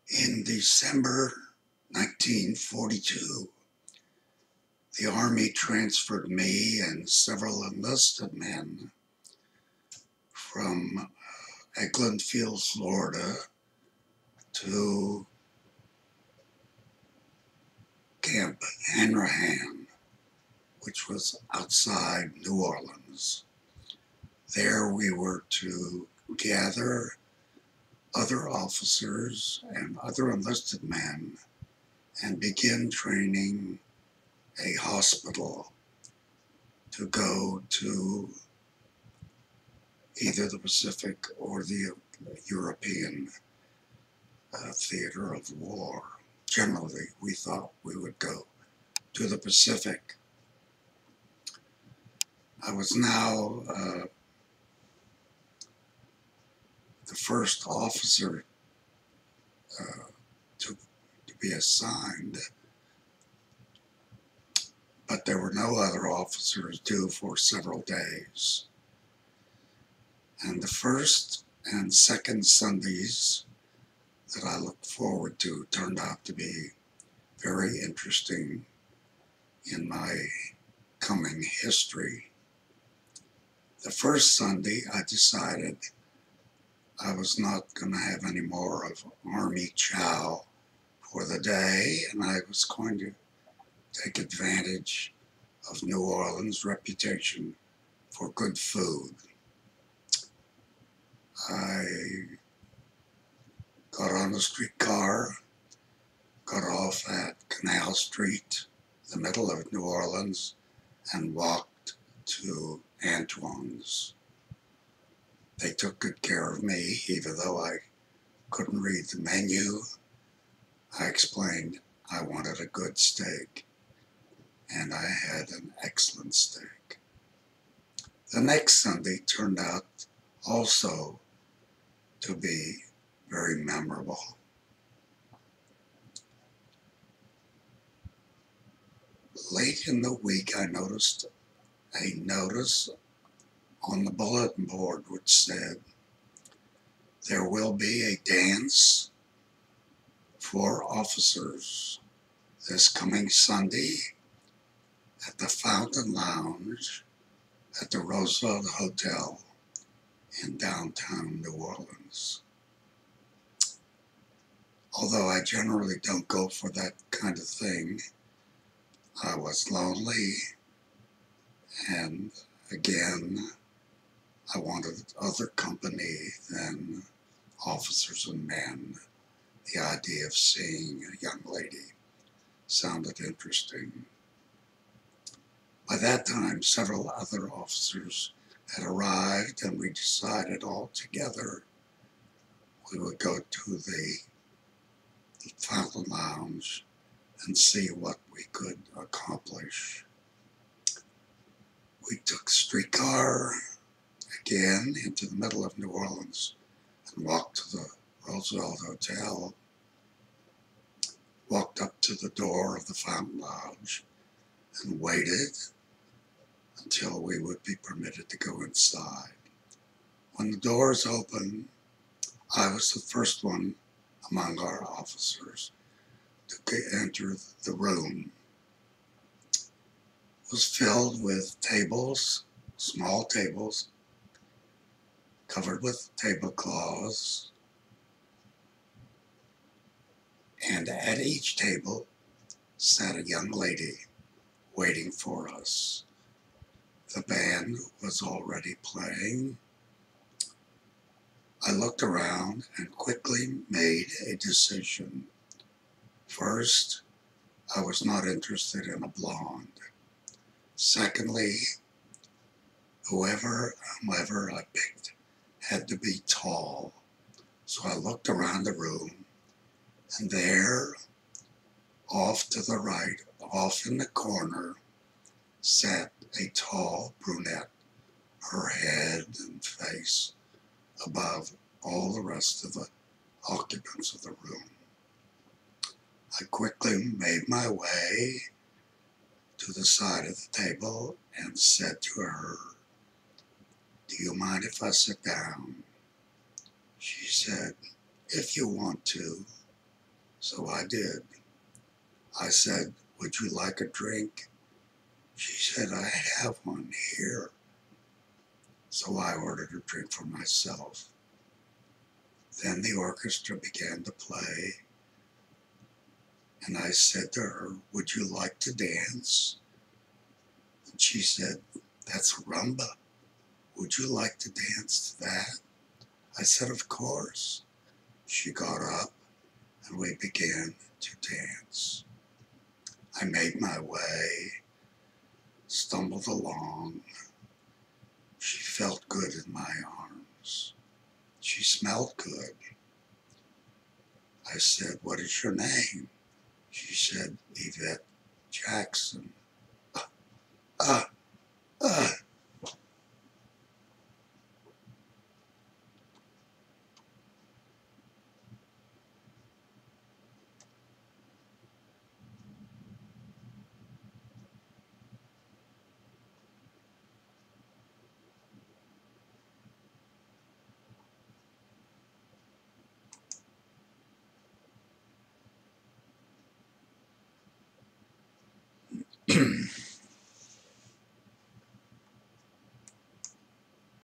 In December 1942, the Army transferred me and several enlisted men from Eglinfield, Florida to Camp Hanrahan, which was outside New Orleans. There we were to gather other officers and other enlisted men and begin training a hospital to go to either the Pacific or the European theater of war. Generally, we thought we would go to the Pacific. I was now the first officer to be assigned, but there were no other officers due for several days. And the first and second Sundays that I looked forward to turned out to be very interesting in my coming history. The first Sunday, I decided I was not going to have any more of Army chow for the day, and I was going to take advantage of New Orleans' reputation for good food. I got on the streetcar, got off at Canal Street, the middle of New Orleans, and walked to Antoine's. They took good care of me, even though I couldn't read the menu. I explained I wanted a good steak, and I had an excellent steak. The next Sunday turned out also to be very memorable. Late in the week, I noticed a notice on the bulletin board which said, "There will be a dance for officers this coming Sunday at the Fountain Lounge at the Roosevelt Hotel in downtown New Orleans." Although I generally don't go for that kind of thing, I was lonely, and again, I wanted other company than officers and men. The idea of seeing a young lady sounded interesting. By that time, several other officers had arrived, and we decided all together we would go to the Fountain Lounge and see what we could accomplish. We took a streetcar again into the middle of New Orleans and walked to the Roosevelt Hotel, walked up to the door of the Fountain Lounge and waited until we would be permitted to go inside. When the doors opened, I was the first one among our officers to enter the room. It was filled with tables, small tables, covered with tablecloths, and at each table sat a young lady waiting for us. The band was already playing. I looked around and quickly made a decision. First, I was not interested in a blonde. Secondly, whoever I picked had to be tall. So I looked around the room, and there, off to the right, off in the corner, sat a tall brunette, her head and face above all the rest of the occupants of the room. I quickly made my way to the side of the table and said to her, "Do you mind if I sit down?" She said, "If you want to." So I did. I said, "Would you like a drink?" She said, "I have one here." So I ordered a drink for myself. Then the orchestra began to play, and I said to her, "Would you like to dance?" And she said, "That's rumba. Would you like to dance to that?" I said, "Of course." She got up, and we began to dance. I made my way, stumbled along. She felt good in my arms. She smelled good. I said, "What is your name?" She said, "Yvette Jackson."